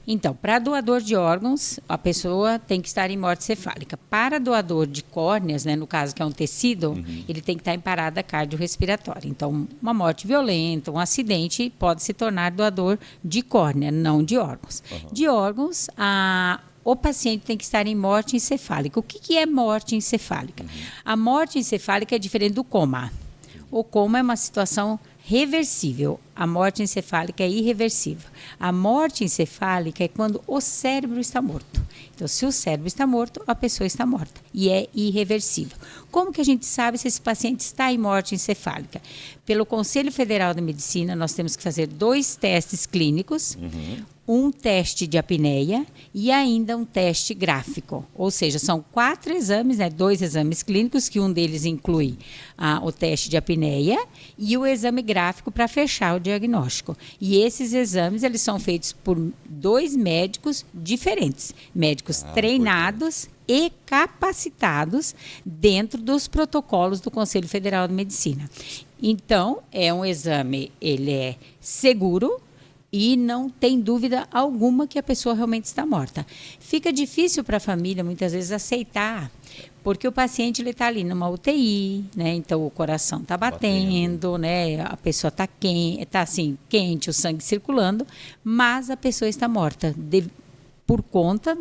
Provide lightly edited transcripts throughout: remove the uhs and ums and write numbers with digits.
Então, para doador de órgãos, a pessoa tem que estar em morte cefálica. Para doador de córneas, né, no caso que é um tecido, ele tem que estar em parada cardiorrespiratória. Então, uma morte violenta, um acidente, pode se tornar doador de córnea, não de órgãos. De órgãos, o paciente tem que estar em morte encefálica. O que é morte encefálica? A morte encefálica é diferente do coma. O coma é uma situação reversível. A morte encefálica é irreversível. A morte encefálica é quando o cérebro está morto. Então, se o cérebro está morto, a pessoa está morta. E é irreversível. Como que a gente sabe se esse paciente está em morte encefálica? Pelo Conselho Federal de Medicina, nós temos que fazer 2 testes clínicos, um teste de apneia e ainda um teste gráfico. Ou seja, são 4 exames, né, 2 exames clínicos, que um deles inclui o teste de apneia e o exame gráfico para fechar o diagnóstico. E esses exames, eles são feitos por 2 médicos diferentes. Médicos treinados e capacitados dentro dos protocolos do Conselho Federal de Medicina. Então, é um exame, ele é seguro, e não tem dúvida alguma que a pessoa realmente está morta. Fica difícil para a família, muitas vezes, aceitar, porque o paciente está ali numa UTI, né? Então o coração está batendo, né? A pessoa está assim, quente, o sangue circulando, mas a pessoa está morta, por conta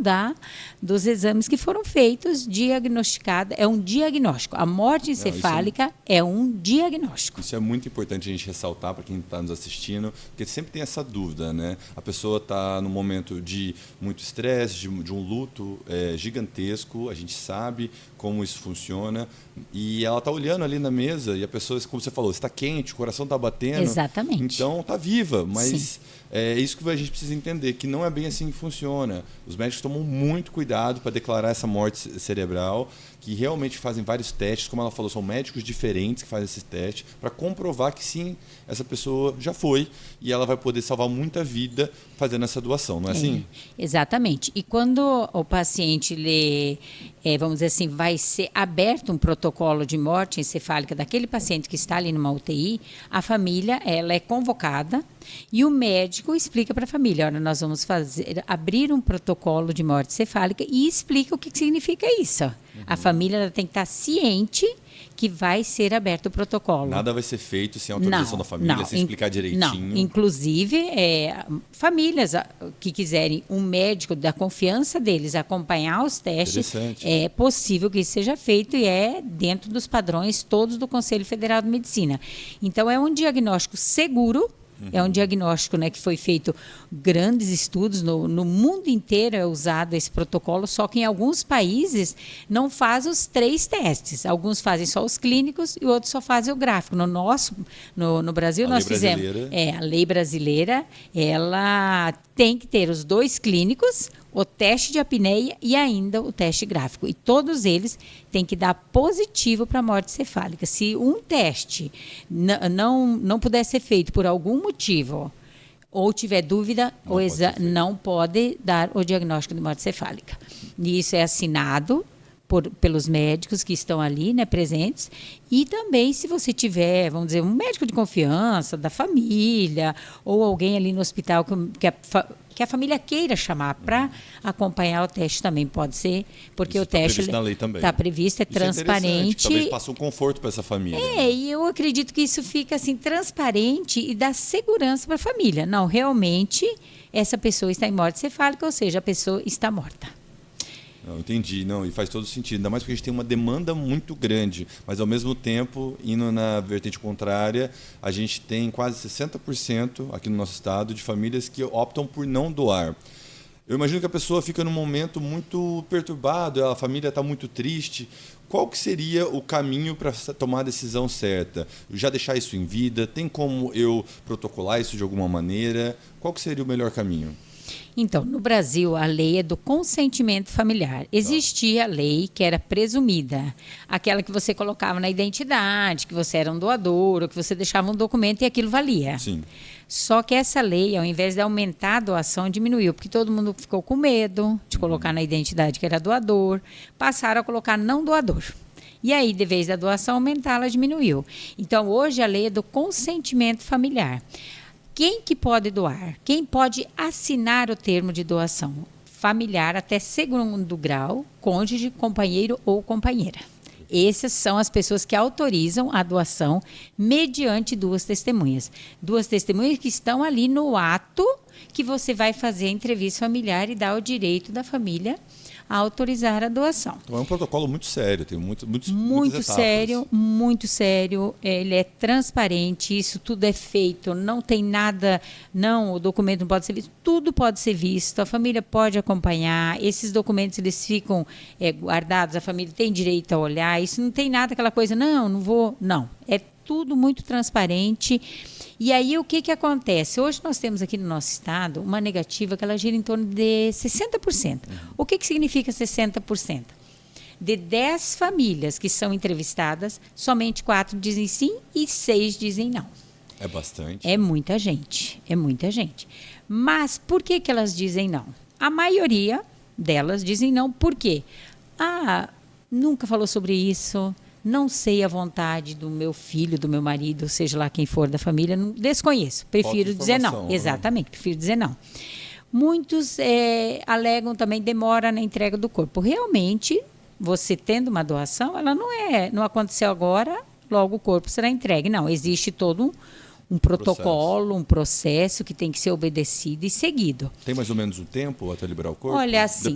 dos exames que foram feitos, diagnosticada, é um diagnóstico. A morte encefálica é um diagnóstico. Isso é muito importante a gente ressaltar para quem está nos assistindo, porque sempre tem essa dúvida, né? A pessoa está num momento de muito estresse, de um luto gigantesco, a gente sabe como isso funciona, e ela está olhando ali na mesa e a pessoa, como você falou, está quente, o coração está batendo. Exatamente. Então está viva, mas Sim. é isso que a gente precisa entender, que não é bem assim que funciona. Os médicos tomam muito cuidado para declarar essa morte cerebral, que realmente fazem vários testes, como ela falou, são médicos diferentes que fazem esses testes, para comprovar que sim, essa pessoa já foi e ela vai poder salvar muita vida fazendo essa doação, não é assim? Exatamente. E quando o paciente vamos dizer assim, vai ser aberto um protocolo de morte encefálica daquele paciente que está ali numa UTI, a família ela é convocada e o médico explica para a família, olha, nós vamos abrir um protocolo de morte encefálica e explica o que significa isso. A família ela tem que estar ciente que vai ser aberto o protocolo. Nada vai ser feito sem autorização da família, sem explicar direitinho. Não, inclusive famílias que quiserem um médico da confiança deles acompanhar os testes, é possível que isso seja feito e é dentro dos padrões todos do Conselho Federal de Medicina. Então, é um diagnóstico seguro. É um diagnóstico, né, que foi feito grandes estudos, no mundo inteiro é usado esse protocolo, só que em alguns países não faz os 3 testes. Alguns fazem só os clínicos e outros só fazem o gráfico. No Brasil, nós fizemos... a lei brasileira, ela tem que ter os 2 clínicos, o teste de apneia e ainda o teste gráfico. E todos eles têm que dar positivo para a morte cefálica. Se um teste não puder ser feito por algum motivo ou tiver dúvida, não pode dar o diagnóstico de morte cefálica. E isso é assinado pelos médicos que estão ali, né, presentes, e também se você tiver, vamos dizer, um médico de confiança da família ou alguém ali no hospital que a família queira chamar para acompanhar o teste também pode ser, porque isso o teste está previsto, é transparente. Talvez passe um conforto para essa família. E eu acredito que isso fica assim transparente e dá segurança para a família. Não, realmente essa pessoa está em morte cefálica, ou seja, a pessoa está morta. Não, entendi, e faz todo sentido, ainda mais porque a gente tem uma demanda muito grande, mas ao mesmo tempo, indo na vertente contrária, a gente tem quase 60% aqui no nosso estado de famílias que optam por não doar. Eu imagino que a pessoa fica num momento muito perturbado, a família está muito triste. Qual que seria o caminho para tomar a decisão certa? Já deixar isso em vida? Tem como eu protocolar isso de alguma maneira? Qual que seria o melhor caminho? Então, no Brasil, a lei é do consentimento familiar. Existia a lei que era presumida, aquela que você colocava na identidade, que você era um doador, ou que você deixava um documento e aquilo valia. Sim. Só que essa lei, ao invés de aumentar a doação, diminuiu, porque todo mundo ficou com medo de colocar na identidade que era doador, passaram a colocar não doador. E aí, de vez da doação aumentar, ela diminuiu. Então, hoje, a lei é do consentimento familiar. Quem que pode doar? Quem pode assinar o termo de doação? Familiar até segundo grau, cônjuge, companheiro ou companheira. Essas são as pessoas que autorizam a doação mediante duas testemunhas. Duas testemunhas que estão ali no ato que você vai fazer a entrevista familiar e dar o direito da família a autorizar a doação. Então é um protocolo muito sério, tem muitas sério, muito sério. Ele é transparente, isso tudo é feito, não tem nada, não, o documento não pode ser visto, tudo pode ser visto, a família pode acompanhar, esses documentos eles ficam guardados, a família tem direito a olhar, isso não tem nada aquela coisa, não vou, não, é tudo muito transparente. E aí o que acontece? Hoje nós temos aqui no nosso estado uma negativa que ela gira em torno de 60%. O que significa 60%? De 10 famílias que são entrevistadas, somente 4 dizem sim e 6 dizem não. É bastante. É muita gente, é muita gente. Mas por que elas dizem não? A maioria delas dizem não, por quê? Nunca falou sobre isso, não sei a vontade do meu filho, do meu marido, seja lá quem for da família, desconheço, prefiro dizer não. Né? Exatamente, prefiro dizer não. Muitos alegam também demora na entrega do corpo. Realmente, você tendo uma doação, ela não aconteceu agora, logo o corpo será entregue. Não, existe todo um protocolo, um processo que tem que ser obedecido e seguido. Tem mais ou menos um tempo até liberar o corpo? Olha, assim,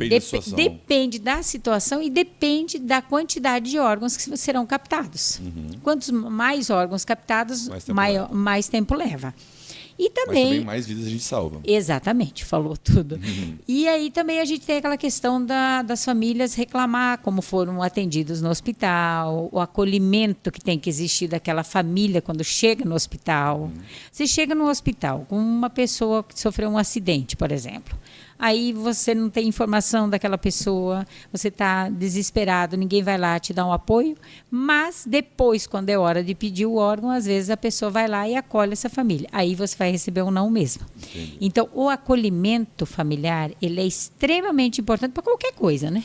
depende da situação e depende da quantidade de órgãos que serão captados. Quantos mais órgãos captados, mais tempo leva. E também mais vidas a gente salva. Exatamente, falou tudo. E aí também a gente tem aquela questão das famílias reclamar como foram atendidos no hospital, o acolhimento que tem que existir daquela família quando chega no hospital. Você chega no hospital com uma pessoa que sofreu um acidente, por exemplo. Aí você não tem informação daquela pessoa, você está desesperado, ninguém vai lá te dar um apoio, mas depois, quando é hora de pedir o órgão, às vezes a pessoa vai lá e acolhe essa família. Aí você vai receber um não mesmo. Entendi. Então, o acolhimento familiar, ele é extremamente importante para qualquer coisa, né?